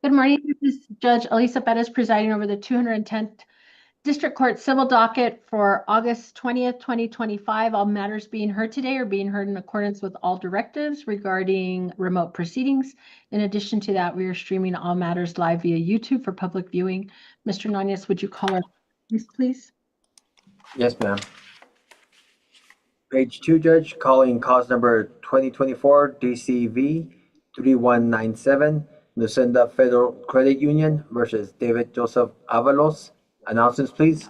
Good morning. This is Judge Elisa Perez presiding over the 210th District Court Civil Docket for August 20th, 2025. All matters being heard today are being heard in accordance with all directives regarding remote proceedings. In addition to that, we are streaming all matters live via YouTube for public viewing. Mr. Nunez, would you call our case, please? Yes, ma'am. Page 2, Judge, calling cause number 2024 DCV 3197, Lucinda Federal Credit Union versus David Joseph Avalos. Announcements, please.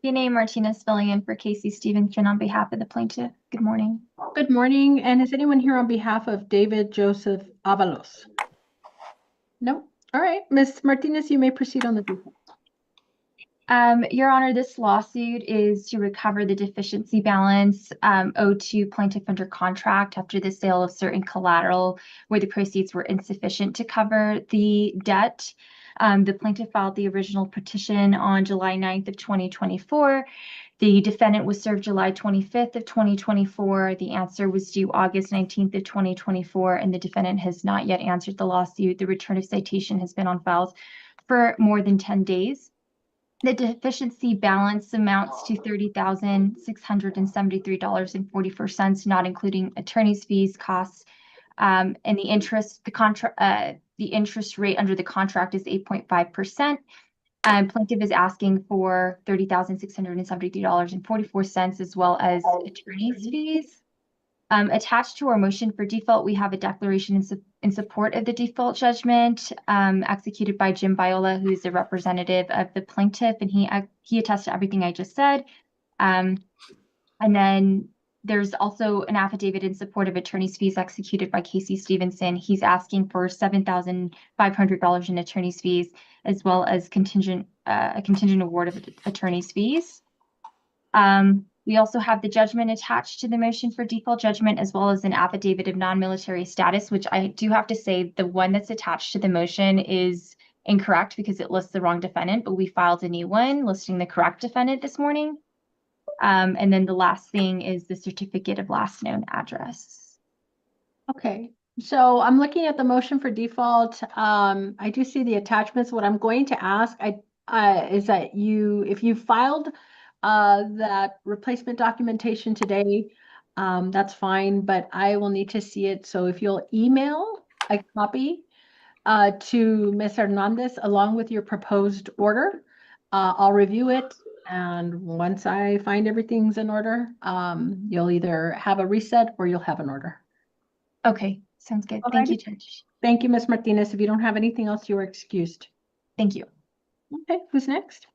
DNA Martinez filling in for Casey Stevenson on behalf of the plaintiff. Good morning. Good morning. And is anyone here on behalf of David Joseph Avalos? No? All right. Ms. Martinez, you may proceed on the default. Your Honor, this lawsuit is to recover the deficiency balance owed to plaintiff under contract after the sale of certain collateral where the proceeds were insufficient to cover the debt. The plaintiff filed the original petition on July 9th of 2024. The defendant was served July 25th of 2024. The answer was due August 19th of 2024, and the defendant has not yet answered the lawsuit. The return of citation has been on file for more than 10 days. The deficiency balance amounts to $30,673.44, not including attorney's fees, costs, and the interest. The interest rate under the contract is 8.5%. Plaintiff is asking for $30,673.44 as well as attorney's fees. Attached to our motion for default, we have a declaration in support of the default judgment executed by Jim Viola, who is a representative of the plaintiff, and he attests to everything I just said. And then there's also an affidavit in support of attorney's fees executed by Casey Stevenson. He's asking for $7,500 in attorney's fees, as well as a contingent award of attorney's fees. We also have the judgment attached to the motion for default judgment, as well as an affidavit of non-military status, which I do have to say the one that's attached to the motion is incorrect because it lists the wrong defendant, but we filed a new one listing the correct defendant this morning. And then the last thing is the certificate of last known address. Okay, so I'm looking at the motion for default. I do see the attachments. What I'm going to ask is that if you filed that replacement documentation today, that's fine, but I will need to see it. So if you'll email a copy to Ms. Hernandez along with your proposed order, I'll review it. And once I find everything's in order, you'll either have a reset or you'll have an order. Okay, sounds good. Thank you, Judge. Thank you, Ms. Martinez. If you don't have anything else, you are excused. Thank you. Okay, who's next?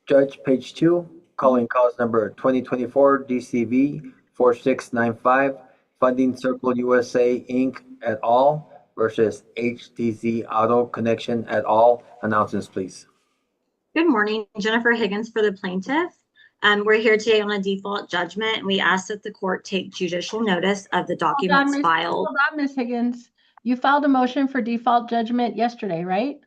Judge, page 2, calling cause number 2024 DCV 4695, Funding Circle USA Inc. et al. Versus HDZ Auto Connection et al. Announcements, please. Good morning, Jennifer Higgins for the plaintiff. We're here today on a default judgment, and we ask that the court take judicial notice of the documents filed. Hold on, Ms. Higgins. You filed a motion for default judgment yesterday, right?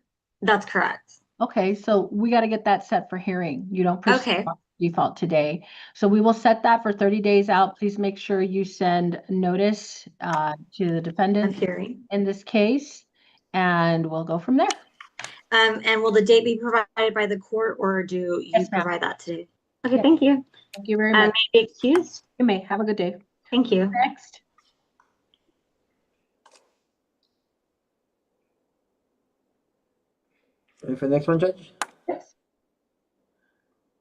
That's correct. Okay, so we got to get that set for hearing. You don't proceed on default today. So we will set that for 30 days out. Please make sure you send notice to the defendant in this case, and we'll go from there. And will the date be provided by the court, or do you provide that today? Okay, thank you. Thank you very much. May I be excused? You may. Have a good day. Thank you. Next. Ready for the next one, Judge? Yes.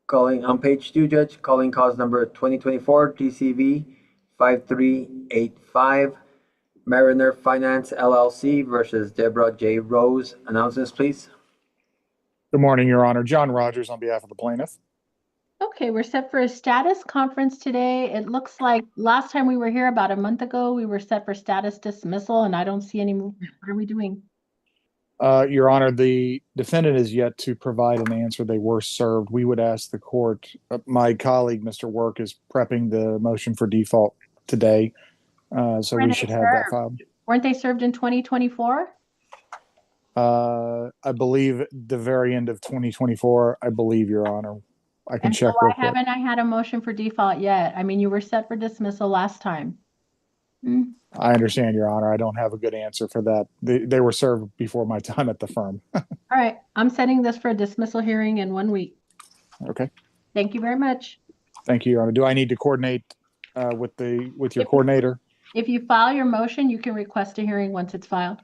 Calling on page 2, Judge, calling cause number 2024 DCV 5385, Mariner Finance LLC versus Deborah J. Rose. Announcements, please. Good morning, Your Honor. John Rogers on behalf of the plaintiff. Okay, we're set for a status conference today. It looks like last time we were here about a month ago, we were set for status dismissal, and I don't see any movement. What are we doing? Your Honor, the defendant is yet to provide an answer. They were served. We would ask the court, my colleague, Mr. Work, is prepping the motion for default today. So we should have that filed. Weren't they served in 2024? I believe the very end of 2024, I believe, Your Honor. I can check. Why haven't I had a motion for default yet? I mean, you were set for dismissal last time. Mm. I understand, Your Honor. I don't have a good answer for that. They were served before my time at the firm. All right, I'm setting this for a dismissal hearing in 1 week. Okay. Thank you very much. Thank you, Your Honor. Do I need to coordinate with your If- coordinator? If you file your motion, you can request a hearing once it's filed.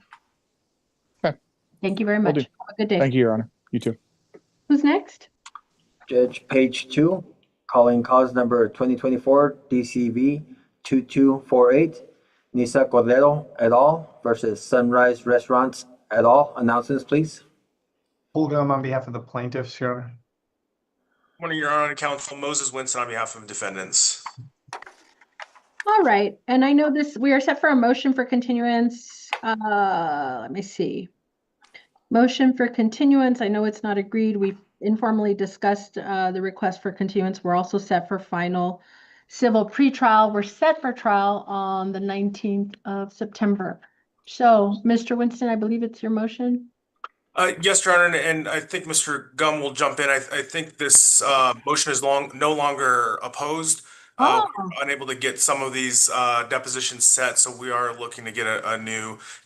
Okay. Thank you very Will do. much. Have a good day. Thank you, Your Honor. You too. Who's next? Judge page 2, calling cause number 2024 DCV 2248, Nisa Cordero et al. Versus Sunrise Restaurants et al. Announcements, please. Fulgham on behalf of the plaintiffs, Your Honor. Morning, Your Honor. Counsel Moses Winston on behalf of defendants. All right, and I know we are set for a motion for continuance. Let me see. Motion for continuance. I know it's not agreed. We've informally discussed the request for continuance. We're also set for final civil pretrial. We're set for trial on the 19th of September. So, Mr. Winston, I believe it's your motion. Yes, Your Honor, and I think Mr. Gum will jump in. I think this motion is no longer opposed. Oh. We're unable to get some of these depositions set, so we are looking to get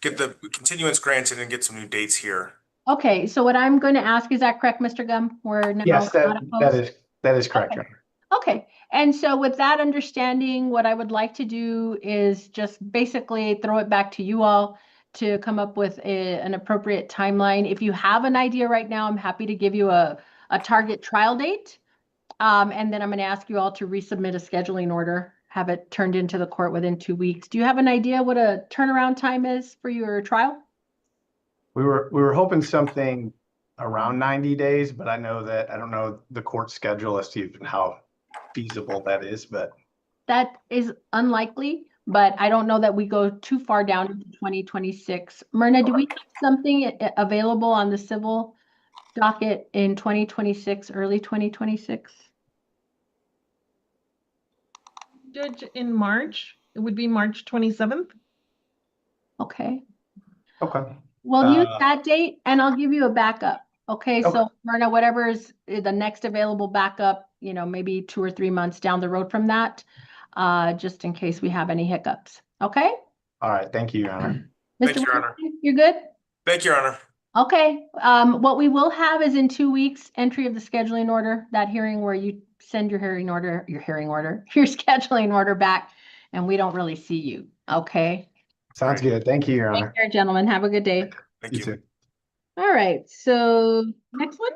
get the continuance granted and get some new dates here. Okay, so what I'm going to ask, is that correct, Mr. Gum? We're now Yes, not opposed? that is correct, Okay. Your Honor. Okay, and so with that understanding, what I would like to do is just basically throw it back to you all to come up with an appropriate timeline. If you have an idea right now, I'm happy to give you a target trial date. And then I'm going to ask you all to resubmit a scheduling order, have it turned into the court within 2 weeks. Do you have an idea what a turnaround time is for your trial? We were hoping something around 90 days, but I don't know the court schedule as to even how feasible that is, but That is unlikely, but I don't know that we go too far down into 2026. Myrna, do we have something available on the civil docket in 2026, early 2026? Judge, in March, it would be March 27th. Okay. okay. We'll use that date and I'll give you a backup. Okay, Okay. so Myrna, whatever is the next available backup, maybe 2 or 3 months down the road from that, just in case we have any hiccups. Okay? All right. Thank you, Your Honor. Thank Mr. you, Your Honor. Winston, you're good? Thank you, Your Honor. Okay, what we will have is in 2 weeks, entry of the scheduling order, that hearing where you send your scheduling order back, and we don't really see you, okay? Sounds good. Thank you, Your Take Honor. care, gentlemen, have a good day. Thank You you. too. All right, so next one.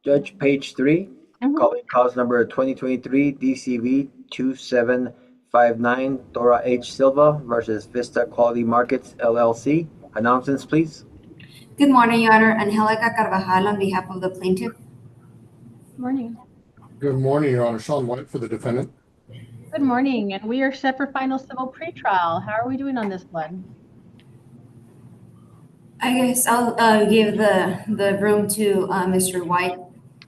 Judge page 3, Mhm. calling cause number 2023 DCV 2759, Dora H. Silva versus Vista Quality Markets LLC. Announcements, please. Good morning, Your Honor. Angelica Carvajal on behalf of the plaintiff. Morning. Good morning, Your Honor. Sean White for the defendant. Good morning, and we are set for final civil pretrial. How are we doing on this one? I guess I'll give the room to Mr. White.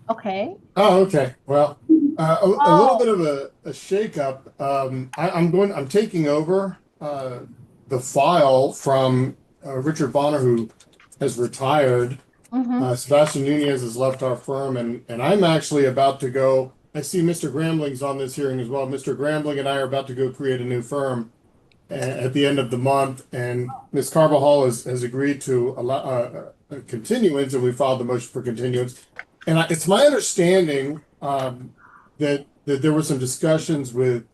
Okay. Oh, okay. Well, a little bit of a shakeup. I'm taking over the file from Richard Bonner, who has retired. Mm-hmm. Sebastian Nunez has left our firm, and I'm actually about to go. I see Mr. Grambling's on this hearing as well. Mr. Grambling and I are about to go create a new firm at the end of the month, and Ms. Carvajal has agreed to allow a continuance, and we filed the motion for continuance. And it's my understanding that there were some discussions with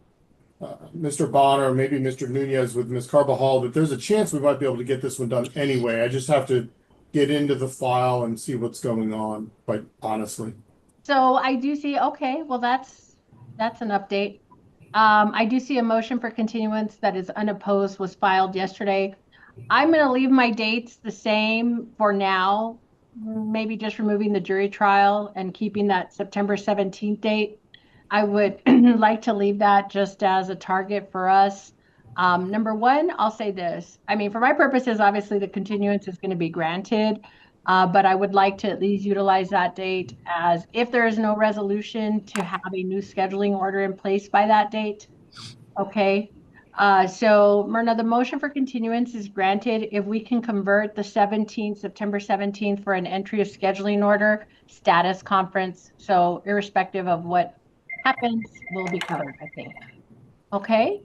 Mr. Bonner, maybe Mr. Nunez with Ms. Carvajal, that there's a chance we might be able to get this one done anyway. I just have to get into the file and see what's going on, quite honestly. So I do see, okay, well, that's an update. I do see a motion for continuance that is unopposed was filed yesterday. I'm going to leave my dates the same for now, maybe just removing the jury trial and keeping that September 17th date. I would like to leave that just as a target for us. Number one, I'll say this. I mean, for my purposes, obviously the continuance is going to be granted, but I would like to at least utilize that date as if there is no resolution to have a new scheduling order in place by that date. Okay. So Myrna, the motion for continuance is granted if we can convert the September 17th for an entry of scheduling order status conference. So irrespective of what happens, will be covered, I think. Okay.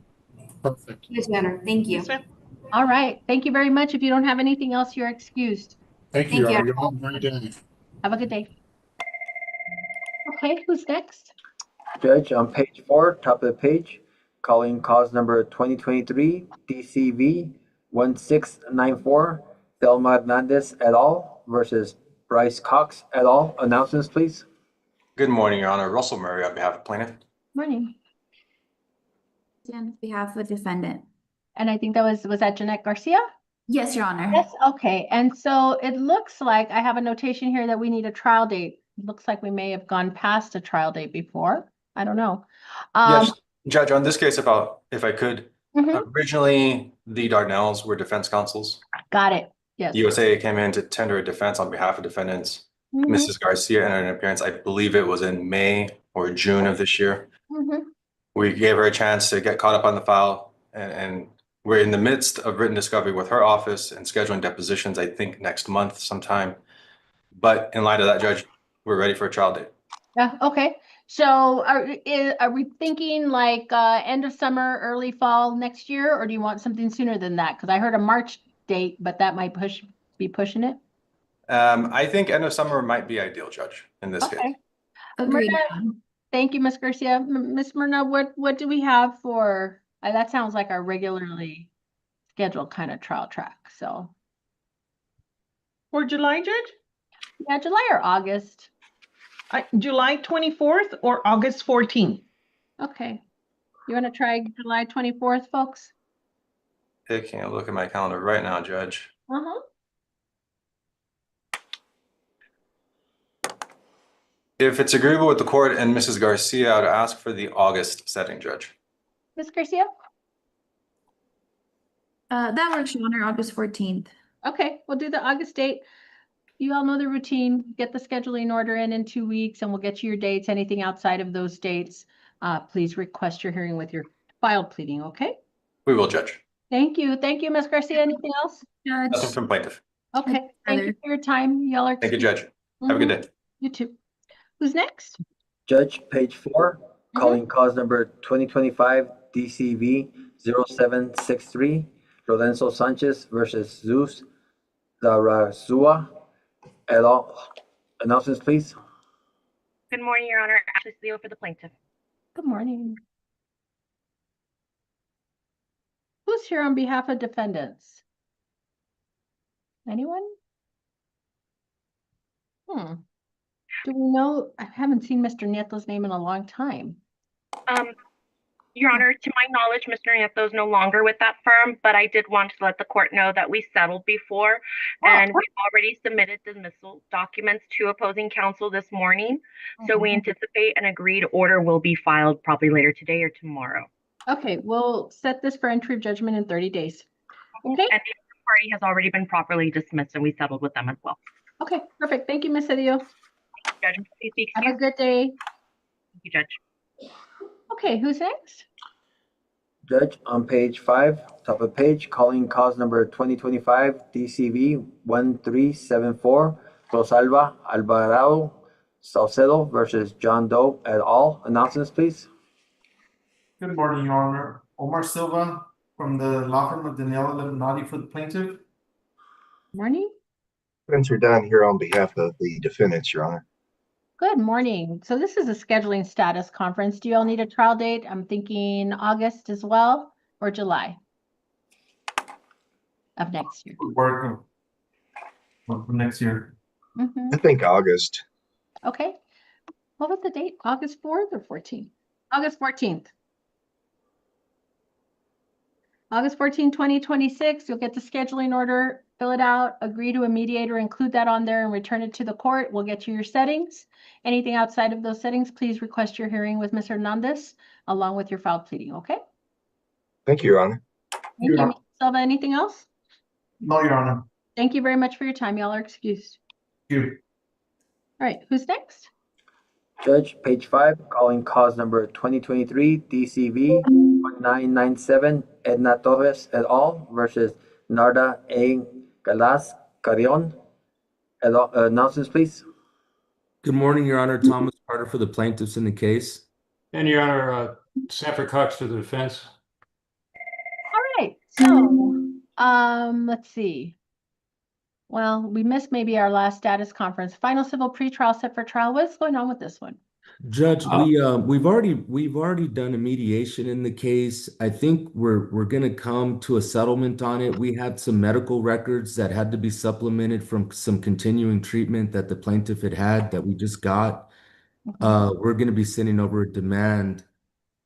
Perfect. Yes, Your Honor. Thank you. Yes, ma'am. All right. Thank you very much. If you don't have anything else, you're excused. Thank you, Thank Your you. Honor. You all have a great day. Have a good day. Okay, who's next? Judge, on page 4, top of the page, calling cause number 2023 DCV 1694, Thelma Hernandez et al. Versus Bryce Cox et al. Announcements, please. Good morning, Your Honor. Russell Murray on behalf of plaintiff. Morning. On behalf of the defendant. And I think that was that Jeanette Garcia? Yes, Your Honor. Yes, okay. And so it looks like I have a notation here that we need a trial date. It looks like we may have gone past a trial date before. I don't know. Yes, Judge, on this case, if I could, Mhm. originally the Darnells were defense counsels. Got it. Yes. USA came in to tender a defense on behalf of defendants. Mhm, Mrs. Garcia entered an appearance, I believe it was in May or June of this year. mhm. We gave her a chance to get caught up on the file, and we're in the midst of written discovery with her office and scheduling depositions, I think next month sometime. But in light of that, Judge, we're ready for a trial date. Yeah, okay. So are we thinking like end of summer, early fall next year, or do you want something sooner than that? Because I heard a March date, but that might be pushing it. I think end of summer might be ideal, Judge, in this case. Okay. Agreed. Myrna, thank you, Ms. Garcia. Ms. Myrna, what do we have for, that sounds like our regularly scheduled kind of trial track. So For July, Judge? yeah, July or August. July 24th or August 14th? Okay. You want to try July 24th, folks? Taking a look at my calendar right now, Judge. Uh-huh. If it's agreeable with the court and Mrs. Garcia, I would ask for the August setting, Judge. Ms. Garcia? That works, Your Honor, August 14th. Okay, we'll do the August date. You all know the routine. Get the scheduling order in 2 weeks and we'll get you your dates. Anything outside of those dates, please request your hearing with your filed pleading, okay? We will, Judge. Thank you. Thank you, Ms. Garcia. Anything else? Nothing Judge. from plaintiff. Okay, thank you for your time. Y'all are. Thank you, Judge. Have a good day. You too. Who's next? Judge, page 4, calling cause number 2025 DCV 0763, Lorenzo Sanchez versus Zeus Zarazua et al. Announcements, please. Good morning, Your Honor. Ashley Leo for the plaintiff. Good morning. Who's here on behalf of defendants? Anyone? Do we know? I haven't seen Mr. Nieto's name in a long time. Your Honor, to my knowledge, Mr. Nieto is no longer with that firm, but I did want to let the court know that we settled before, and we've already submitted dismissal documents to opposing counsel this morning. So we anticipate an agreed order will be filed probably later today or tomorrow. Okay, we'll set this for entry of judgment in 30 days. Okay. And the other party has already been properly dismissed, and we settled with them as well. Okay, perfect. Thank you, Ms. Cedillo. Judge, please be Have a excused. good day. Thank you, Judge. Okay, who's next? Judge, on page 5, top of the page, calling cause number 2025 DCV 1374, Rosalba Alvarado Salcedo versus John Doe et al. Announcements, please. Good morning, Your Honor. Omar Silva from the law firm of Daniela Levinati for the plaintiff. Morning. Spencer Dunn here on behalf of the defendants, Your Honor. Good morning. So this is a scheduling status conference. Do you all need a trial date? I'm thinking August as well, or July of next year. Working for next year. I think August. Okay. What was the date? August 4th or 14th? August 14th. August 14, 2026, you'll get the scheduling order, fill it out, agree to a mediator, include that on there and return it to the court. We'll get you your settings. Anything outside of those settings, please request your hearing with Ms. Hernandez along with your filed pleading, okay? Thank you, Your Honor. Thank you, Ms. Silva. Anything else? No, Your Honor. Thank you very much for your time. Y'all are excused. Thank you. All right, who's next? Judge, page 5, calling cause number 2023 DCV 1997, Edna Torres et al. Versus Narda A. Galas Carrion et al. Announcements, please. Good morning, Your Honor. Thomas Carter for the plaintiffs in the case. And Your Honor, Sanford Cox for the defense. So, let's see. Well, we missed maybe our last status conference. Final civil pretrial set for trial. What's going on with this one? Judge, we've already done a mediation in the case. I think we're gonna come to a settlement on it. We had some medical records that had to be supplemented from some continuing treatment that the plaintiff had that we just got. We're gonna be sending over a demand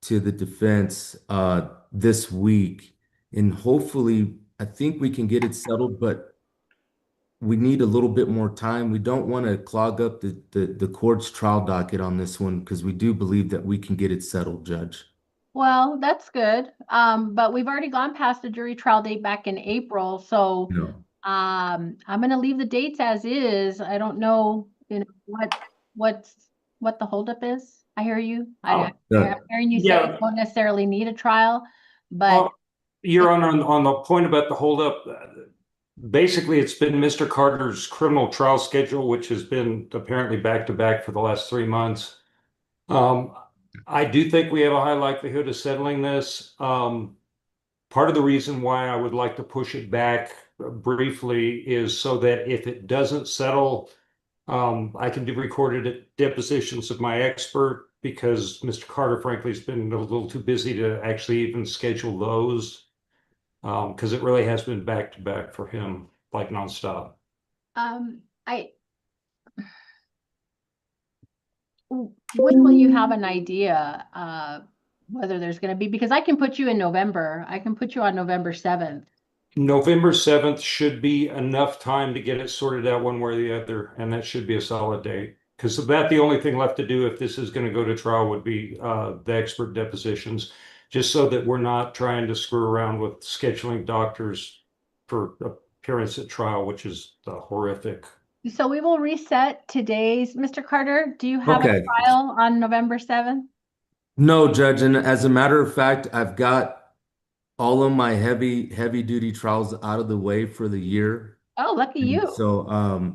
to the defense this week, and hopefully, I think we can get it settled, but we need a little bit more time. We don't want to clog up the court's trial docket on this one because we do believe that we can get it settled, Judge. Well, that's good. But we've already gone past the jury trial date back in April, so No. I'm gonna leave the dates as is. I don't know, what the holdup is. I hear you. I'm hearing you say you don't necessarily need a trial, but Your Honor, on the point about the holdup, basically it's been Mr. Carter's criminal trial schedule, which has been apparently back to back for the last 3 months. I do think we have a high likelihood of settling this. Part of the reason why I would like to push it back briefly is so that if it doesn't settle, I can do recorded depositions of my expert, because Mr. Carter, frankly, has been a little too busy to actually even schedule those, because it really has been back to back for him, like nonstop. When will you have an idea whether there's going to be, because I can put you in November. I can put you on November 7th. November 7th should be enough time to get it sorted out one way or the other, and that should be a solid date. Because the only thing left to do if this is going to go to trial would be the expert depositions, just so that we're not trying to screw around with scheduling doctors for appearance at trial, which is horrific. So we will reset today's. Mr. Carter, do you have a trial on November 7th? No, Judge, and as a matter of fact, I've got all of my heavy duty trials out of the way for the year. Oh, lucky you. So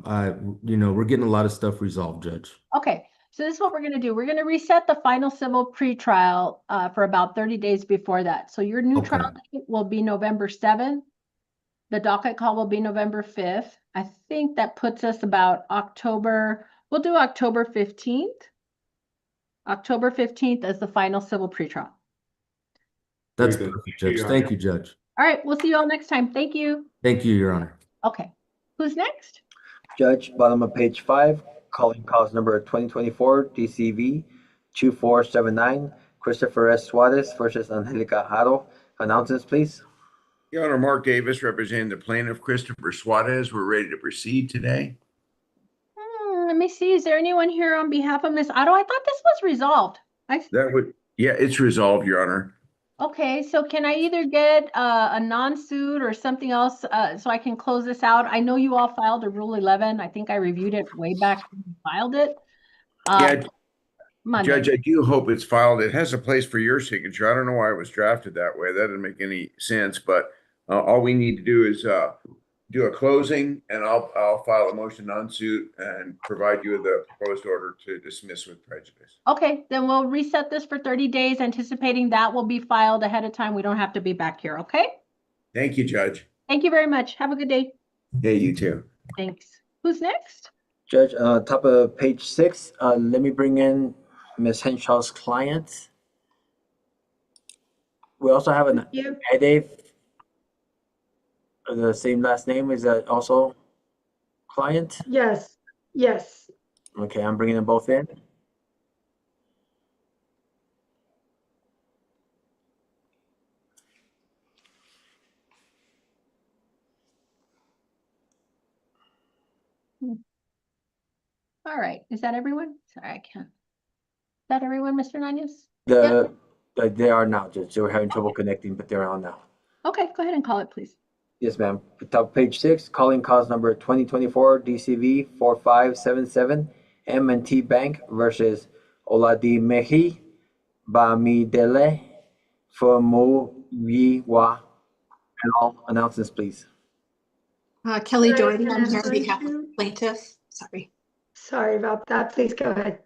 we're getting a lot of stuff resolved, Judge. Okay, so this is what we're going to do. We're going to reset the final civil pretrial for about 30 days before that. So your new trial date will be November 7th. The docket call will be November 5th. I think that puts us about October. We'll do October 15th. October 15th as the final civil pretrial. That's perfect, Judge. Thank you, Judge. All right, we'll see you all next time. Thank you. Thank you, Your Honor. Okay, who's next? Judge, bottom of page 5, calling cause number 2024 DCV 2479, Christopher S. Suarez versus Angelica Haro. Announcements, please. Your Honor, Mark Davis representing the plaintiff, Christopher Suarez. We're ready to proceed today. Let me see. Is there anyone here on behalf of Ms. Otto? I thought this was resolved. Yeah, it's resolved, Your Honor. Okay, so can I either get a non-suit or something else so I can close this out? I know you all filed a Rule 11. I think I reviewed it way back when you filed it. Judge, I do hope it's filed. It has a place for your signature. I don't know why it was drafted that way. That doesn't make any sense, but all we need to do is do a closing, and I'll file a motion non-suit and provide you with a proposed order to dismiss with prejudice. Okay, then we'll reset this for 30 days, anticipating that will be filed ahead of time. We don't have to be back here, okay? Thank you, Judge. Thank you very much. Have a good day. Yeah, you too. Thanks. Who's next? Judge, top of page 6, let me bring in Ms. Henshaw's client. We also have an Ede, the same last name. Is that also client? Yes. Yes. Okay, I'm bringing them both in. All right. Is that everyone? Sorry, I can't. Is that everyone, Mr. Nanez? They are now, Judge. They were having trouble connecting, but they're on now. Okay, go ahead and call it, please. Yes, ma'am. Top page 6, calling cause number 2024 DCV 4577 M&T Bank versus Oladimehi Bamidele Famuyiwa. And all announcements, please. Kelly Doherty, I'm here on behalf of the plaintiff. Sorry about that. Please go ahead.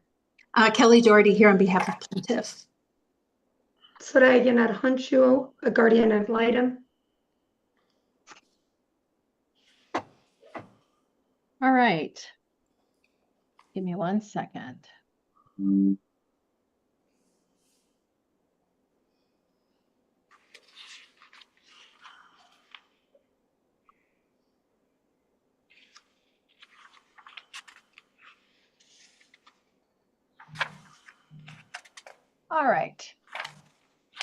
Kelly Doherty here on behalf of plaintiff. Soraya Yanad Hanchu, a guardian ad litem. All right. Give me 1 second. All right.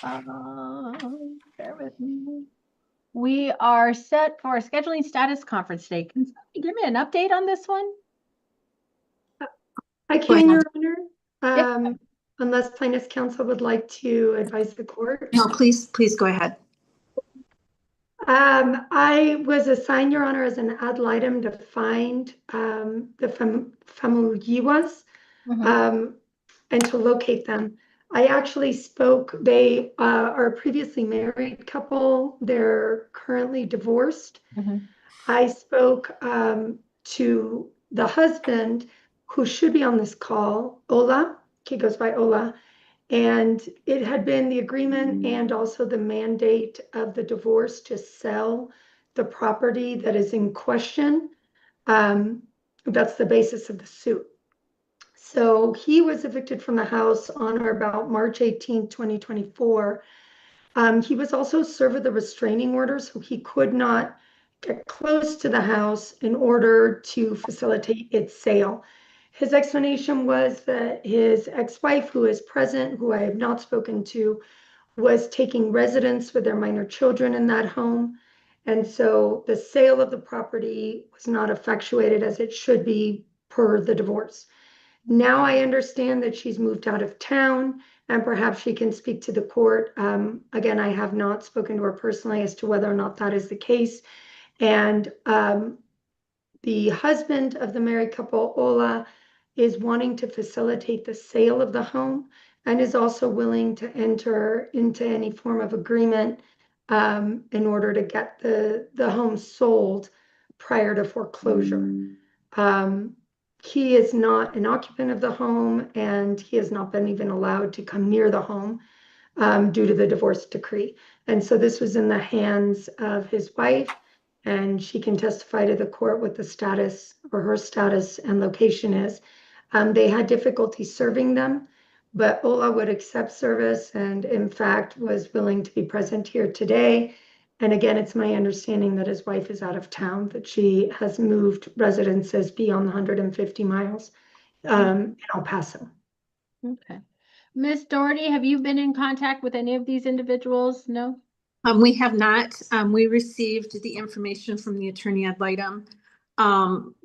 Bear with me. We are set for a scheduling status conference today. Can somebody give me an update on this one? I can, Your Honor, unless plaintiff's counsel would like to advise the court. No, please go ahead. I was assigned, Your Honor, as an ad litem to find the Famuyiwas and to locate them. I actually spoke, they are a previously married couple. They're currently divorced. I spoke to the husband, who should be on this call, Ola. He goes by Ola. And it had been the agreement and also the mandate of the divorce to sell the property that is in question. That's the basis of the suit. So he was evicted from the house on or about March 18, 2024. He was also served with a restraining order, so he could not get close to the house in order to facilitate its sale. His explanation was that his ex-wife, who is present, who I have not spoken to, was taking residence with their minor children in that home. And so the sale of the property was not effectuated as it should be per the divorce. Now I understand that she's moved out of town and perhaps she can speak to the court. Again, I have not spoken to her personally as to whether or not that is the case. And the husband of the married couple, Ola, is wanting to facilitate the sale of the home and is also willing to enter into any form of agreement in order to get the home sold prior to foreclosure. He is not an occupant of the home and he has not been even allowed to come near the home due to the divorce decree. And so this was in the hands of his wife, and she can testify to the court what the status or her status and location is. They had difficulty serving them, but Ola would accept service and in fact was willing to be present here today. And again, it's my understanding that his wife is out of town, that she has moved residences beyond 150 miles in El Paso. Okay. Ms. Doherty, have you been in contact with any of these individuals? No? We have not. We received the information from the attorney ad litem.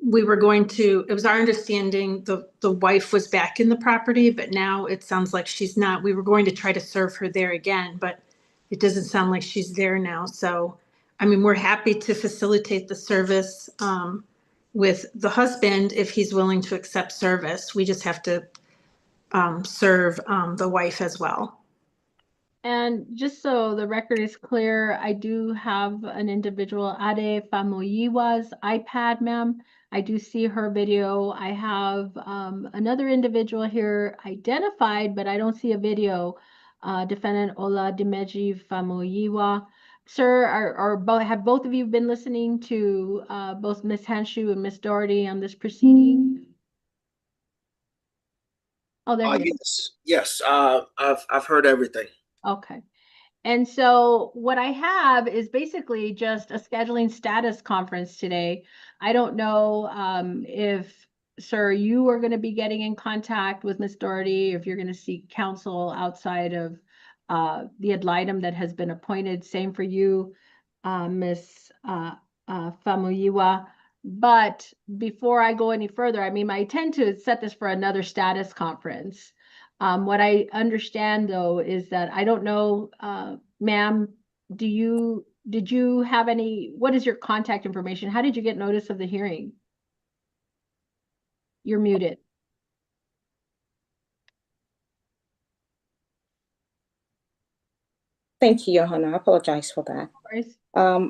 We were going to, it was our understanding the wife was back in the property, but now it sounds like she's not. We were going to try to serve her there again, but it doesn't sound like she's there now. So, I mean, we're happy to facilitate the service with the husband if he's willing to accept service. We just have to serve the wife as well. And just so the record is clear, I do have an individual, Ade Famuyiwa's iPad, ma'am. I do see her video. I have another individual here identified, but I don't see a video. Defendant Ola Dimeji Famuyiwa. Sir, have both of you been listening to both Ms. Hanshu and Ms. Doherty on this proceeding? Oh, there he is. Yes. I've heard everything. Okay. And so what I have is basically just a scheduling status conference today. I don't know if, sir, you are going to be getting in contact with Ms. Doherty, if you're going to seek counsel outside of the ad litem that has been appointed. Same for you, Ms. Famuyiwa. But before I go any further, I mean, I tend to set this for another status conference. What I understand, though, is that I don't know, ma'am, did you have any, what is your contact information? How did you get notice of the hearing? You're muted. Thank you, Your Honor. I apologize for that.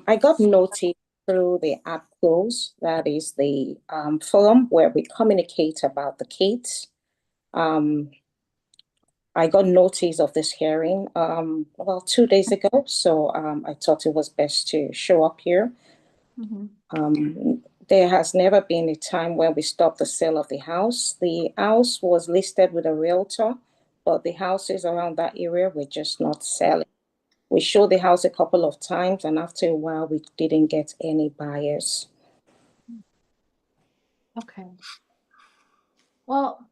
I got notice through the app close, that is the forum where we communicate about the case. I got notice of this hearing about 2 days ago, so I thought it was best to show up here. There has never been a time when we stopped the sale of the house. The house was listed with a realtor, but the houses around that area were just not selling. We showed the house a couple of times, and after a while, we didn't get any buyers. Okay. Well,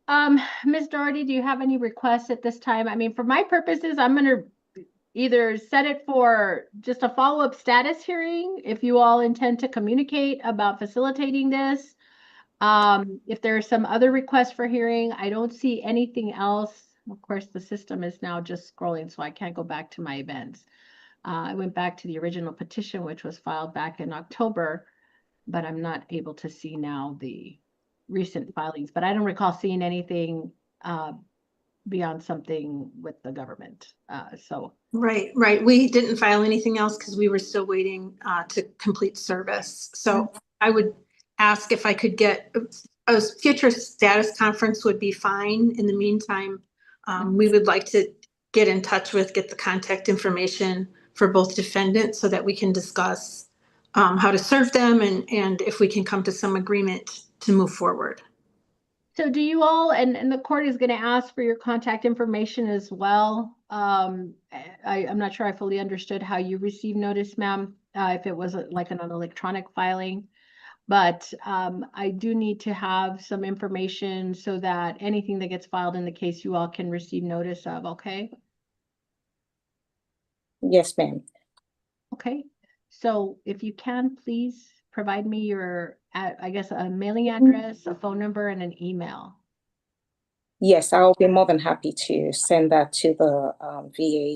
Ms. Doherty, do you have any requests at this time? I mean, for my purposes, I'm going to either set it for just a follow-up status hearing if you all intend to communicate about facilitating this. If there are some other requests for hearing, I don't see anything else. Of course, the system is now just scrolling, so I can't go back to my events. I went back to the original petition, which was filed back in October, but I'm not able to see now the recent filings. But I don't recall seeing anything beyond something with the government. Right. We didn't file anything else because we were still waiting to complete service. So I would ask if I could get a future status conference would be fine. In the meantime, we would like to get in touch with, get the contact information for both defendants so that we can discuss how to serve them and if we can come to some agreement to move forward. So do you all, and the court is going to ask for your contact information as well. I'm not sure I fully understood how you received notice, ma'am, if it was like an electronic filing. But I do need to have some information so that anything that gets filed in the case you all can receive notice of, okay? Yes, ma'am. Okay, so if you can, please provide me your, I guess, a mailing address, a phone number, and an email. Yes, I'll be more than happy to send that to the VA.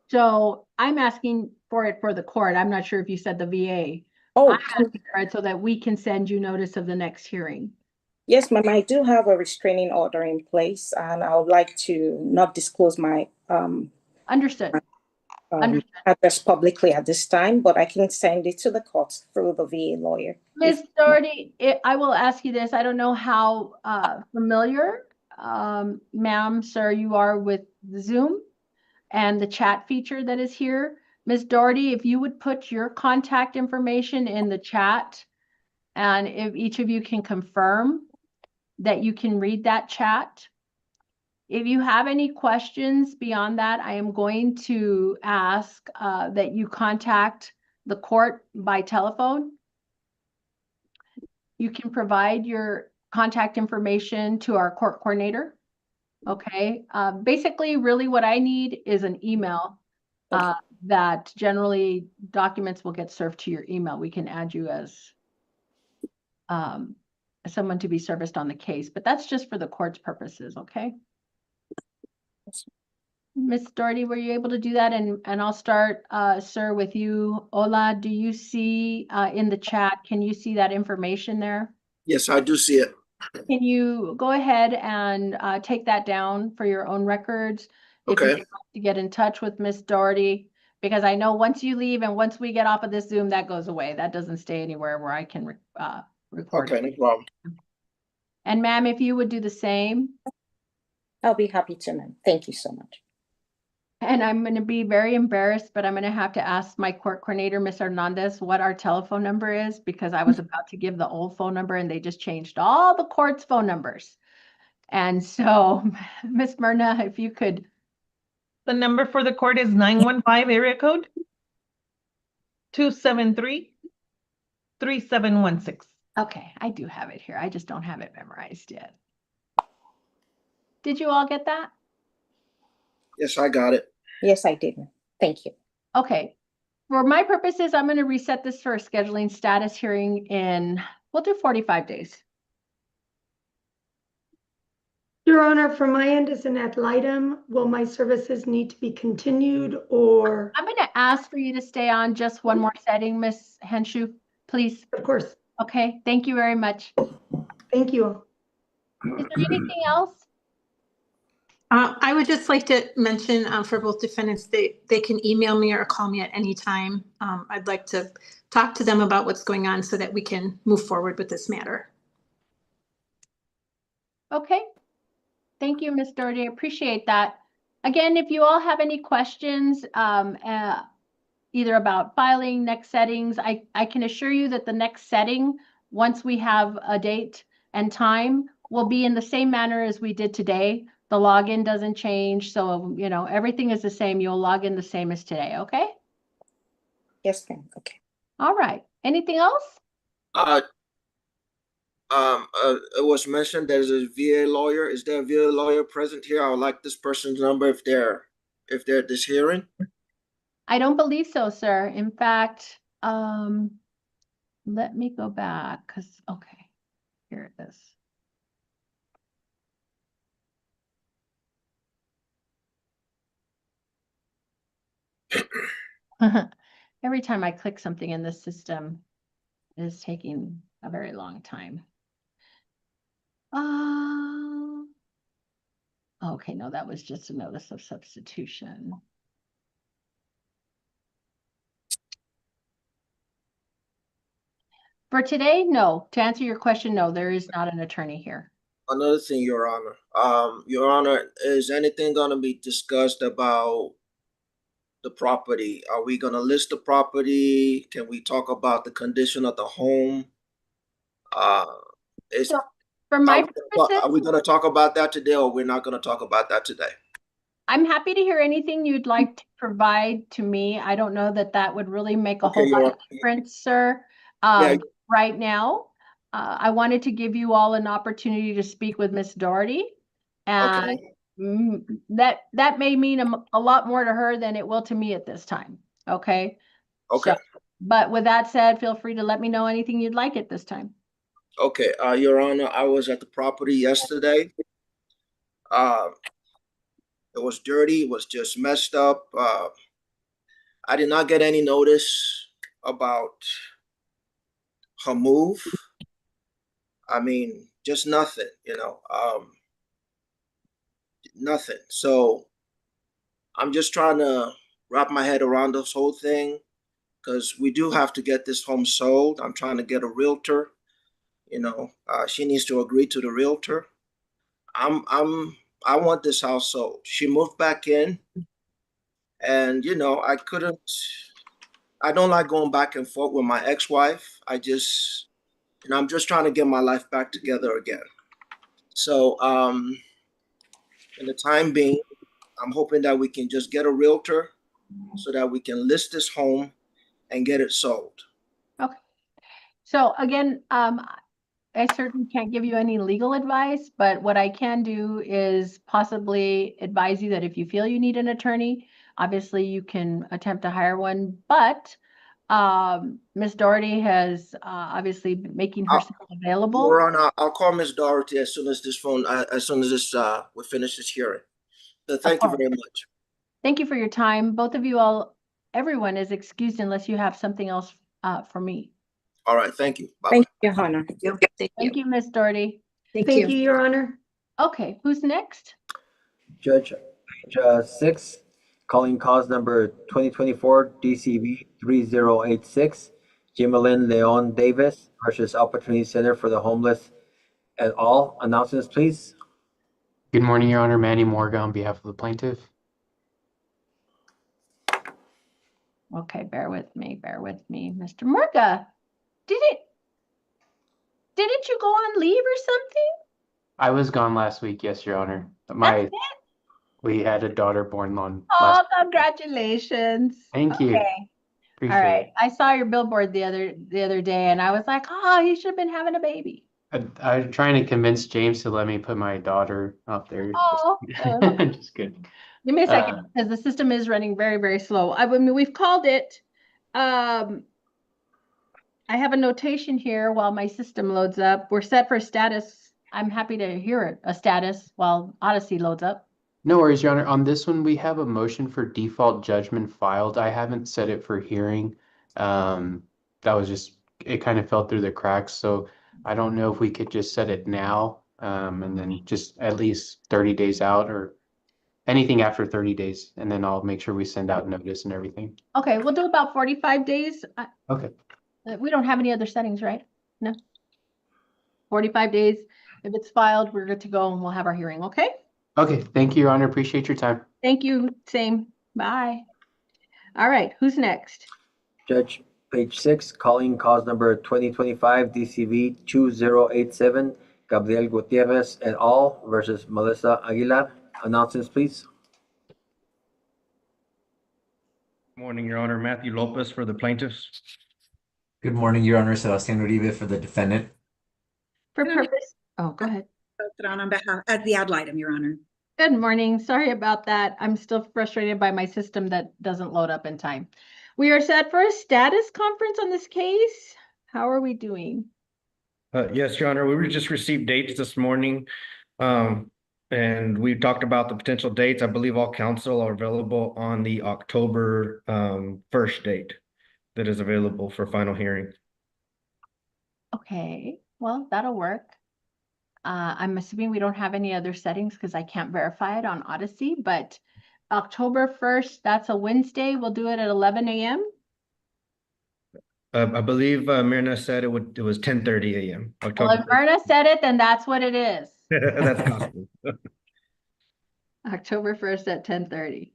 So I'm asking for it for the court. I'm not sure if you said the VA. Oh, I'm asking for it so that we can send you notice of the next hearing. Yes, ma'am, I do have a restraining order in place, and I would like to not disclose my Understood. address publicly at this time, but I can send it to the court through the VA lawyer. Ms. Doherty, I will ask you this. I don't know how familiar, ma'am, sir, you are with Zoom and the chat feature that is here. Ms. Doherty, if you would put your contact information in the chat, and if each of you can confirm that you can read that chat. If you have any questions beyond that, I am going to ask that you contact the court by telephone. You can provide your contact information to our court coordinator. Okay. Basically, really what I need is an email that generally documents will get served to your email. We can add you as someone to be serviced on the case, but that's just for the court's purposes. Okay. Ms. Doherty, were you able to do that? And I'll start, sir, with you. Ola, do you see in the chat, can you see that information there? Yes, I do see it. Can you go ahead and take that down for your own records? If Okay. you'd like to get in touch with Ms. Doherty, because I know once you leave and once we get off of this Zoom, that goes away. That doesn't stay anywhere where I can record Okay, it. no problem. And ma'am, if you would do the same. I'll be happy to, ma'am. Thank you so much. And I'm going to be very embarrassed, but I'm going to have to ask my court coordinator, Ms. Hernandez, what our telephone number is, because I was about to give the old phone number and they just changed all the court's phone numbers. And so, Ms. Myrna, if you could. The number for the court is 915 area code 273-3716. Okay, I do have it here. I just don't have it memorized yet. Did you all get that? Yes, I got it. Yes, I did. Thank you. Okay. For my purposes, I'm going to reset this for a scheduling status hearing in, we'll do 45 days. Your Honor, from my end as an ad litem, will my services need to be continued or? I'm going to ask for you to stay on just one more setting, Ms. Henshu, please. Of course. Okay, thank you very much. Thank you. Is there anything else? I would just like to mention for both defendants, they can email me or call me at any time. I'd like to talk to them about what's going on so that we can move forward with this matter. Okay. Thank you, Ms. Doherty. I appreciate that. Again, if you all have any questions, either about filing, next settings. I can assure you that the next setting, once we have a date and time, will be in the same manner as we did today. The login doesn't change, so, you know, everything is the same. You'll log in the same as today, okay? Yes, ma'am. Okay. All right. Anything else? It was mentioned there's a VA lawyer. Is there a VA lawyer present here? I would like this person's number if they're at this hearing. I don't believe so, sir. In fact, let me go back because, okay, here it is. Every time I click something in this system, it is taking a very long time. Okay, no, that was just a notice of substitution. For today, no. To answer your question, no, there is not an attorney here. Another thing, Your Honor. Your Honor, is anything going to be discussed about the property? Are we going to list the property? Can we talk about the condition of the home? So for my purposes, are we going to talk about that today, or we're not going to talk about that today? I'm happy to hear anything you'd like to provide to me. I don't know that that would really make a whole lot of difference, sir. Right now, I wanted to give you all an opportunity to speak with Miss Doherty, and that may mean a lot more to her than it will to me at this time. Okay. Okay. So, but with that said, feel free to let me know anything you'd like at this time. Okay, Your Honor, I was at the property yesterday. It was dirty. It was just messed up. I did not get any notice about her move. I mean, just nothing, nothing. So I'm just trying to wrap my head around this whole thing, because we do have to get this home sold. I'm trying to get a realtor. She needs to agree to the realtor. I want this house sold. She moved back in, and I don't like going back and forth with my ex-wife. I'm just trying to get my life back together again. So, in the time being, I'm hoping that we can just get a realtor so that we can list this home and get it sold. Okay. So again, I certainly can't give you any legal advice, but what I can do is possibly advise you that if you feel you need an attorney, obviously you can attempt to hire one. But Ms. Doherty has obviously been making herself available. I'll call Ms. Doherty as soon as we finish this hearing. So thank you very much. Thank you for your time. Both of you everyone is excused unless you have something else for me. All right, thank you. Bye-bye. Thank you, Your Honor. Thank you, Ms. Doherty. Thank you, Your Honor. Okay, who's next? Judge, page 6, calling cause number 2024 DCV 3086, Jimelin Leon Davis versus Opportunity Center for the Homeless et al. Announcements, please. Good morning, Your Honor. Manny Morga on behalf of the plaintiff. Okay, bear with me, Mr. Morga. Didn't you go on leave or something? I was gone last week, yes, Your Honor. We had a daughter born on last week. Congratulations. Thank you. Appreciate All right. It. I saw your billboard the other day and I was like, oh, he should have been having a baby. I'm trying to convince James to let me put my daughter up there. Oh, just kidding. Give me a second, because the system is running very, very slow. I mean, we've called it. I have a notation here while my system loads up. We're set for status. I'm happy to hear it, a status while Odyssey loads up. No worries, Your Honor. On this one, we have a motion for default judgment filed. I haven't set it for hearing. That was just, it kind of fell through the cracks. So I don't know if we could just set it now and then just at least 30 days out or anything after 30 days. And then I'll make sure we send out notice and everything. Okay, we'll do about 45 days. Okay. We don't have any other settings, right? No. 45 days. If it's filed, we're good to go and we'll have our hearing, okay? Okay, thank you, Your Honor. Appreciate your time. Thank you. Same. Bye. All right, who's next? Judge, page 6, calling cause number 2025 DCV 2087, Gabriel Gutierrez et al. Versus Melissa Aguilar. Announcements, please. Morning, Your Honor. Matthew Lopez for the plaintiffs. Good morning, Your Honor. Sebastian Uribe for the defendant. For purpose, oh, go ahead. On behalf at the ad litem, Your Honor. Good morning. Sorry about that. I'm still frustrated by my system that doesn't load up in time. We are set for a status conference on this case. How are we doing? Yes, Your Honor. We just received dates this morning. And we talked about the potential dates. I believe all counsel are available on the October 1st date that is available for final hearing. Okay, well, that'll work. I'm assuming we don't have any other settings because I can't verify it on Odyssey, but October 1st, that's a Wednesday. We'll do it at 11 a.m. I believe Myrna said it was 10:30 a.m. Well, if Myrna said it, then that's what it is. That's possible. October 1st at 10:30.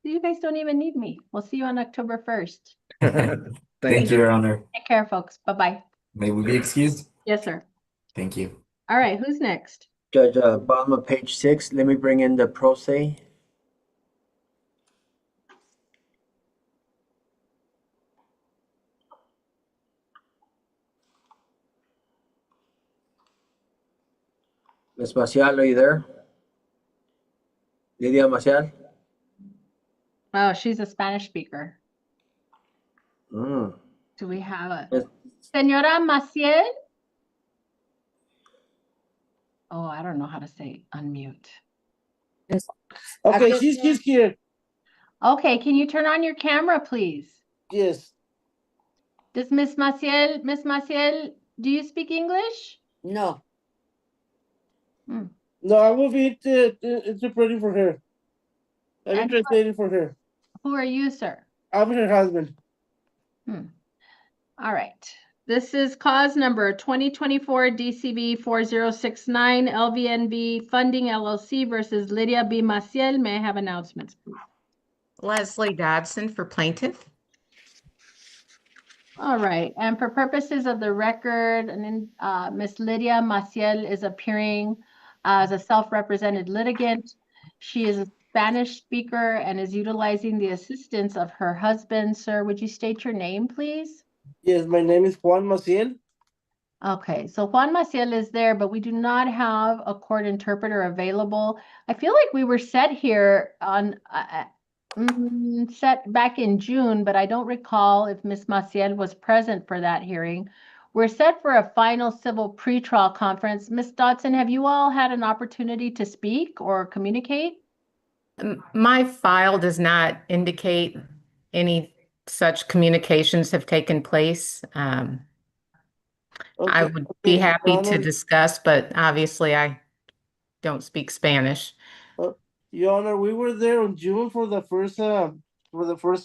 You guys don't even need me. We'll see you on October 1st. Thank you, Your Honor. Take care, folks. Bye-bye. May we be excused? Yes, sir. Thank you. All right, who's next? Judge, bottom of page 6, let me bring in the pro se. Ms. Maciel, are you there? Lydia Maciel? Oh, she's a Spanish speaker. Mm. Do we have a Yes. Señora Maciel? Oh, I don't know how to say unmute. Okay, she's here. Okay, can you turn on your camera, please? Yes. Does Miss Maciel, do you speak English? No. Hmm. No, I will be interpreting for her. I'm And translating for her. Who are you, sir? I'm her husband. All right. This is cause number 2024 DCB 4069 LVNB Funding LLC versus Lydia B. Maciel. May I have announcements, please? Leslie Dodson for plaintiff. All right, and for purposes of the record, Ms. Lydia Maciel is appearing as a self-represented litigant. She is a Spanish speaker and is utilizing the assistance of her husband. Sir, would you state your name, please? Yes, my name is Juan Maciel. Okay, so Juan Maciel is there, but we do not have a court interpreter available. I feel like we were set here on set back in June, but I don't recall if Ms. Maciel was present for that hearing. We're set for a final civil pretrial conference. Ms. Dodson, have you all had an opportunity to speak or communicate? My file does not indicate any such communications have taken place. I would be happy to discuss, but obviously I don't speak Spanish. Your Honor, we were there in June for the first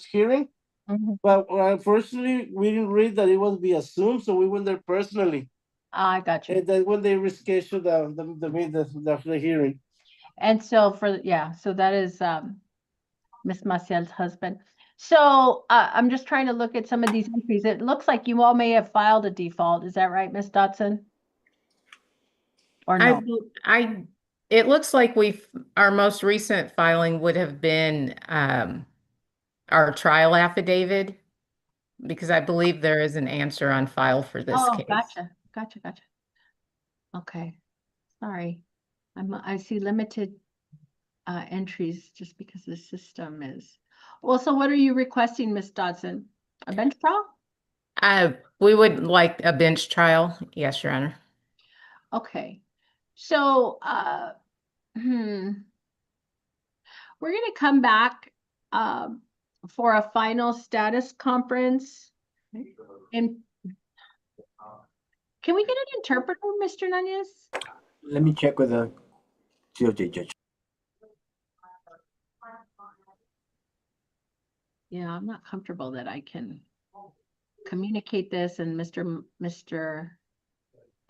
hearing, but unfortunately we didn't read that it was via Zoom, so we went there personally. I got you. And then when they rescheduled the hearing. And so so that is Ms. Maciel's husband. So I'm just trying to look at some of these entries. It looks like you all may have filed a default. Is that right, Ms. Dodson? Or no? It looks like our most recent filing would have been our trial affidavit, because I believe there is an answer on file for this case. Gotcha. Okay, sorry. I see limited entries just because the system is. Well, so what are you requesting, Ms. Dodson? A bench trial? We would like a bench trial. Yes, Your Honor. Okay, so we're going to come back for a final status conference. And can we get an interpreter, Mr. Nunez? Let me check with the COJ judge. Yeah, I'm not comfortable that I can communicate this. And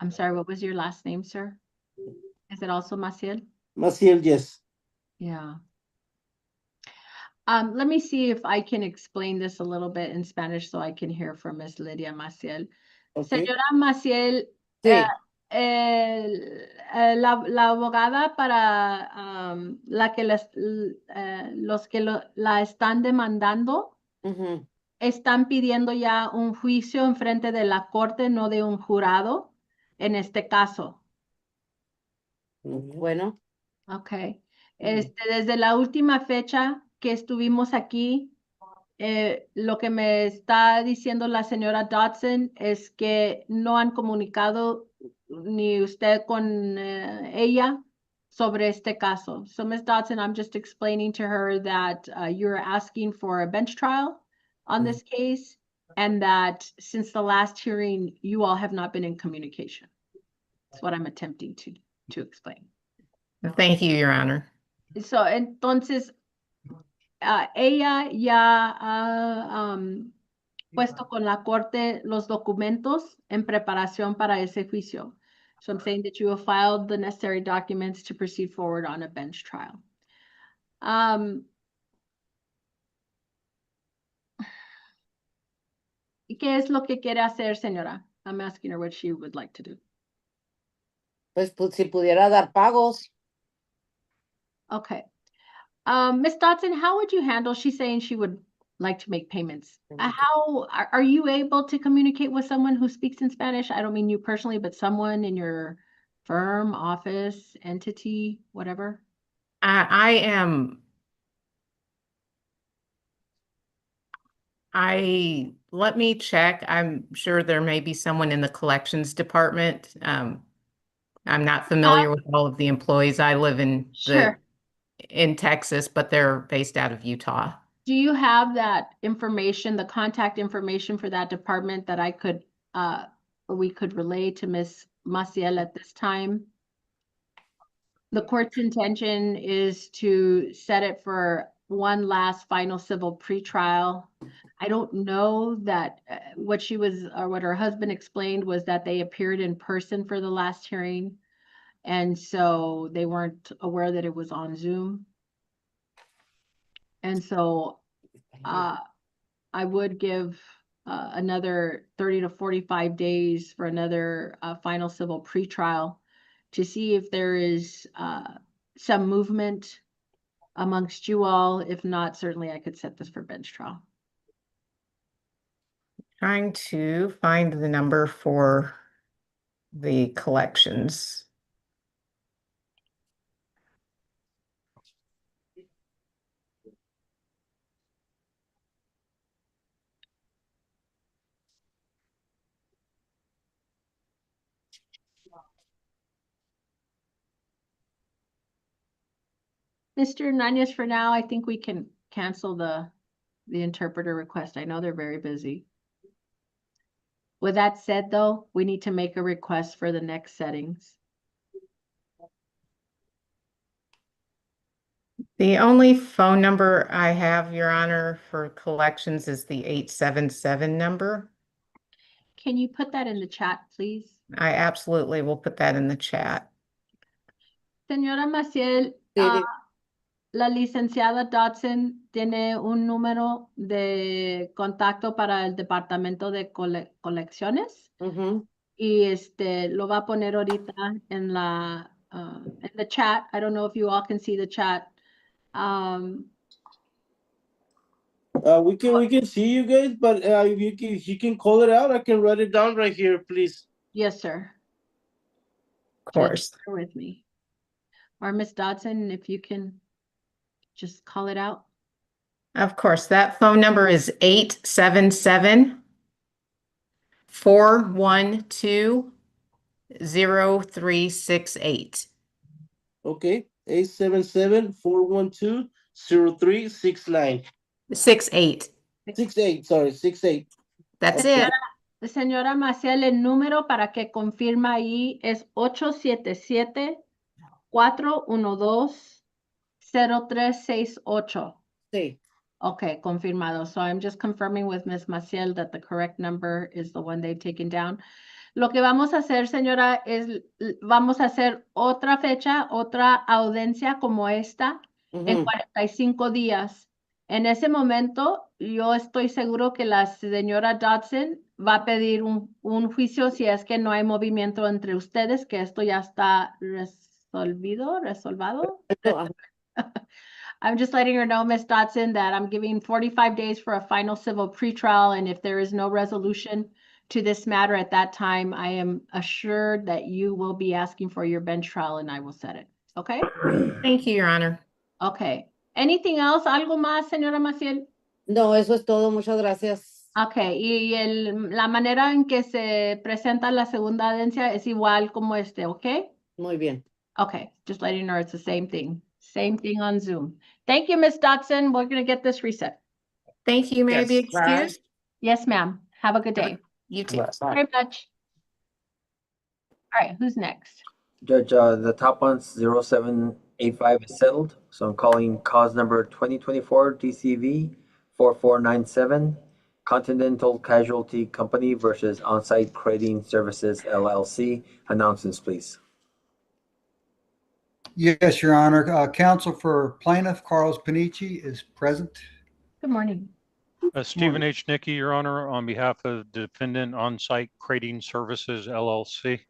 I'm sorry, what was your last name, sir? Is it also Maciel? Maciel, yes. Yeah. Let me see if I can explain this a little bit in Spanish so I can hear from Ms. Lydia Maciel. Okay. Señora Maciel, Sí. la abogada para la que los que la están demandando Ujú. están pidiendo ya un juicio en frente de la corte, no de un jurado, en este caso. Bueno. Ok. Desde la última fecha que estuvimos aquí, lo que me está diciendo la señora Dodson es que no han comunicado ni usted con ella sobre este caso. So, Ms. Dodson, I'm just explaining to her that you're asking for a bench trial on this case, and that since the last hearing, you all have not been in communication. That's what I'm attempting to explain. Thank you, Your Honor. So, entonces, ella ya ha puesto con la corte los documentos en preparación para ese juicio. So I'm saying that you have filed the necessary documents to proceed forward on a bench trial. ¿Qué es lo que quiere hacer, señora? I'm asking her what she would like to do. Pues si pudiera dar pagos. Okay. Ms. Dodson, how would you handle, she's saying she would like to make payments. How are you able to communicate with someone who speaks in Spanish? I don't mean you personally, but someone in your firm, office, entity, whatever? Let me check. I'm sure there may be someone in the collections department. I'm not familiar with all of the employees. I live in Texas, but they're based out of Utah. Do you have that information, the contact information for that department that I could, we could relay to Ms. Maciel at this time? The court's intention is to set it for one last final civil pretrial. I don't know that what she was, or what her husband explained was that they appeared in person for the last hearing. And so they weren't aware that it was on Zoom. And so I would give another 30 to 45 days for another final civil pretrial to see if there is some movement amongst you all. If not, certainly I could set this for bench trial. Trying to find the number for the collections. Mr. Nunez, for now, I think we can cancel the interpreter request. I know they're very busy. With that said, though, we need to make a request for the next settings. The only phone number I have, Your Honor, for collections is the 877 number. Can you put that in the chat, please? I absolutely will put that in the chat. Señora Maciel, la licenciada Dodson tiene un número de contacto para el departamento de colecciones. Y lo va a poner ahorita en la in the chat. I don't know if you all can see the chat. We can see you guys, but if you can call it out, I can write it down right here, please. Yes, sir. Of course. Bear with me. Or Miss Dodson, if you can just call it out. Of course, that phone number is 877-412-0368. Okay, 877-412-0369. 68. 68, sorry, 68. That's it. Señora Maciel, el número para que confirma ahí es 877-412-0368. Sí. Okay, confirmado. So I'm just confirming with Ms. Maciel that the correct number is the one they've taken down. Lo que vamos a hacer, señora, es vamos a hacer otra fecha, otra audiencia como esta en 45 días. En ese momento, yo estoy seguro que la señora Dodson va a pedir un juicio si es que no hay movimiento entre ustedes, que esto ya está resolvado. I'm just letting her know, Ms. Dodson, that I'm giving 45 days for a final civil pretrial, and if there is no resolution to this matter at that time, I am assured that you will be asking for your bench trial and I will set it. Okay? Thank you, Your Honor. Okay. Anything else? ¿Algo más, señora Maciel? No, eso es todo. Muchas gracias. Okay. Y la manera en que se presenta la segunda audiencia es igual como ¿ok? Muy bien. Okay. Just letting you know it's the same thing. Same thing on Zoom. Thank you, Ms. Dotson. We're going to get this reset. Thank you. May I be Yes, bye. excused? Yes, ma'am. Have a good day. You too. Very much. All right, who's next? Judge, the top one's 0785 is settled, so I'm calling cause number 2024 DCV 4497, Continental Casualty Company versus Onsite Crating Services LLC. Announcements, please. Yes, Your Honor. Counsel for plaintiff Carlos Panici is present. Good morning. Stephen H. Nicky, Your Honor, on behalf of defendant On-Site Crating Services LLC.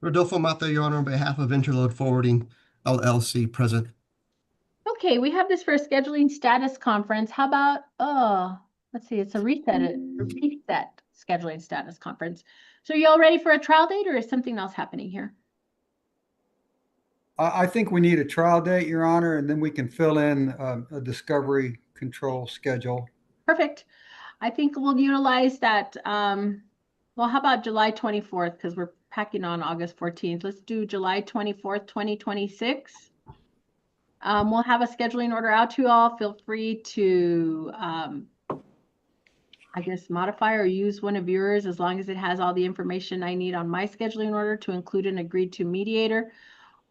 Rodolfo Mata, Your Honor, on behalf of Interload Forwarding LLC, present. Okay, we have this for a scheduling status conference. How about, let's see, it's a reset scheduling status conference. So you all ready for a trial date or is something else happening here? I think we need a trial date, Your Honor, and then we can fill in a discovery control schedule. Perfect. I think we'll utilize that. Well, how about July 24th? Because we're packing on August 14th. Let's do July 24th, 2026. We'll have a scheduling order out to you all. Feel free to, I guess, modify or use one of yours as long as it has all the information I need on my scheduling order to include an agreed to mediator.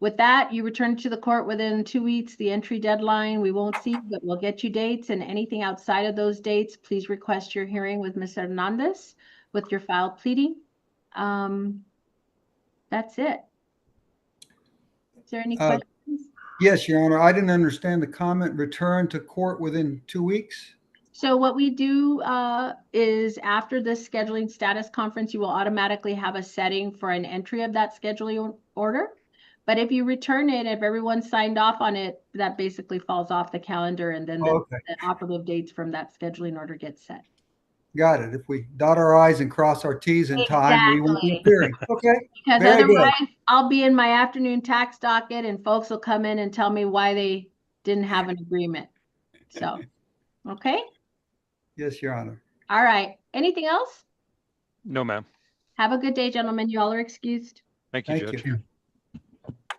With that, you return to the court within 2 weeks, the entry deadline. We won't see, but we'll get you dates, and anything outside of those dates, please request your hearing with Ms. Hernandez with your filed pleading. That's it. Is there any questions? Yes, Your Honor. I didn't understand the comment. Return to court within 2 weeks. So what we do is after this scheduling status conference, you will automatically have a setting for an entry of that scheduling order. But if you return it, if everyone signed off on it, that basically falls off the calendar and then the operative dates from that scheduling order get set. Got it. If we dot our I's and cross our T's in time, we won't be appearing. Okay. Because Very otherwise, good. I'll be in my afternoon tax docket and folks will come in and tell me why they didn't have an agreement. So, okay. Yes, Your Honor. All right. Anything else? No, ma'am. Have a good day, gentlemen. You all are excused. Thank you, Judge.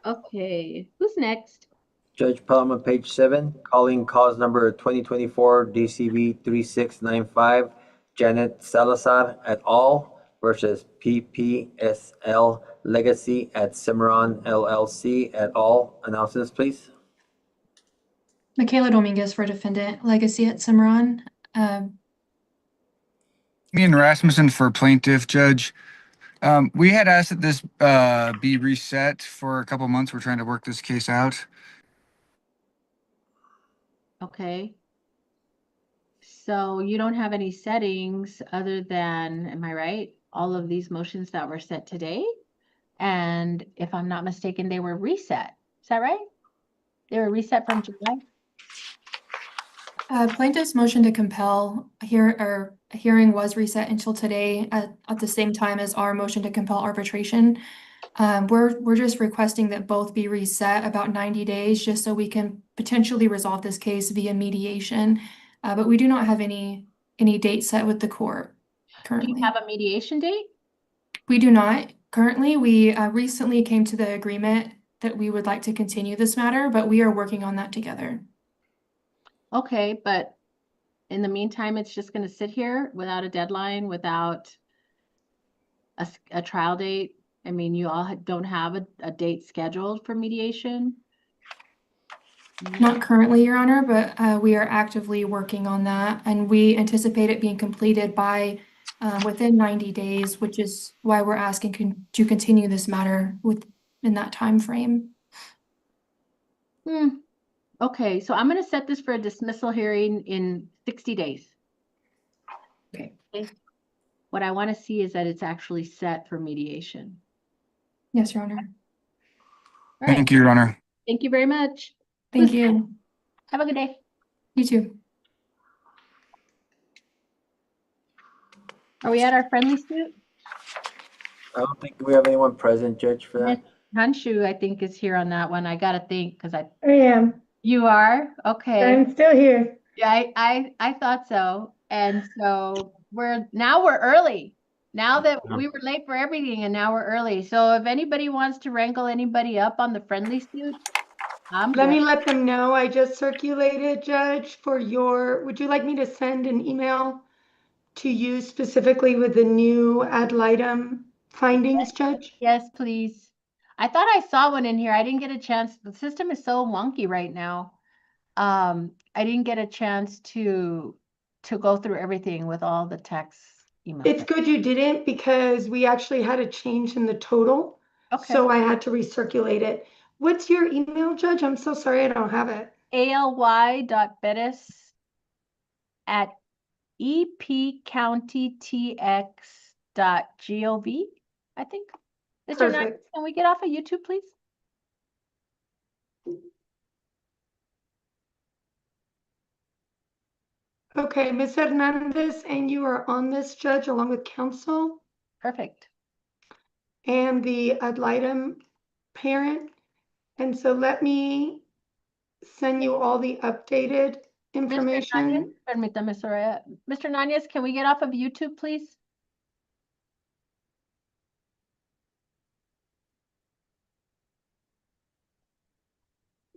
Okay. Who's next? Judge Palma, page 7, calling cause number 2024 DCV 3695, Janet Salazar et al. Versus PPSL Legacy at Cimarron LLC et al. Announcements, please. Michaela Dominguez for defendant, Legacy at Cimarron. Ian Rasmussen for plaintiff, Judge. We had asked that this be reset for a couple months. We're trying to work this case out. Okay. So you don't have any settings other than, am I right? All of these motions that were set today. And if I'm not mistaken, they were reset. Is that right? They were reset from July? Plaintiff's motion to compel hearing was reset until today at the same time as our motion to compel arbitration. We're just requesting that both be reset about 90 days just so we can potentially resolve this case via mediation. But we do not have any date set with the court currently. Do you have a mediation date? We do not. Currently, we recently came to the agreement that we would like to continue this matter, but we are working on that together. Okay, but in the meantime, it's just going to sit here without a deadline, without a trial date. I mean, you all don't have a date scheduled for mediation? Not currently, Your Honor, but we are actively working on that, and we anticipate it being completed by within 90 days, which is why we're asking to continue this matter within that time frame. Okay, so I'm gonna set this for a dismissal hearing in 60 days. Okay. What I want to see is that it's actually set for mediation. Yes, Your Honor. All right. Thank you, Your Honor. Thank you very much. Thank you. Have a good day. You too. Are we at our friendly suit? I don't think we have anyone present, Judge, for that. Hanshu, I think, is here on that one. I gotta think because I am. you are? Okay. I'm still here. Yeah, I thought so. And so we're early. Now that we were late for everything and now we're early. So if anybody wants to wrangle anybody up on the friendly suit, Let me let them know. I just circulated, Judge, for would you like me to send an email to you specifically with the new ad litem findings, Judge? Yes, please. I thought I saw one in here. I didn't get a chance. The system is so wonky right now. I didn't get a chance to go through everything with all the text emails. It's good you didn't because we actually had a change in the total. Okay. So I had to recirculate it. What's your email, Judge? I'm so sorry I don't have it. ALY.bettis@epcountytx.gov, I think. Mr. Knight, Perfect. can we get off of YouTube, please? Okay, Ms. Hernandez, and you are on this, Judge, along with counsel Perfect. and the ad litem parent. And so let me send you all the updated information. Permítame, Soraya. Mr. Nunez, can we get off of YouTube, please?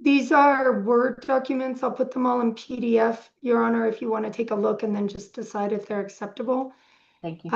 These are Word documents. I'll put them all in PDF, Your Honor, if you want to take a look and then just decide if they're acceptable. Thank you.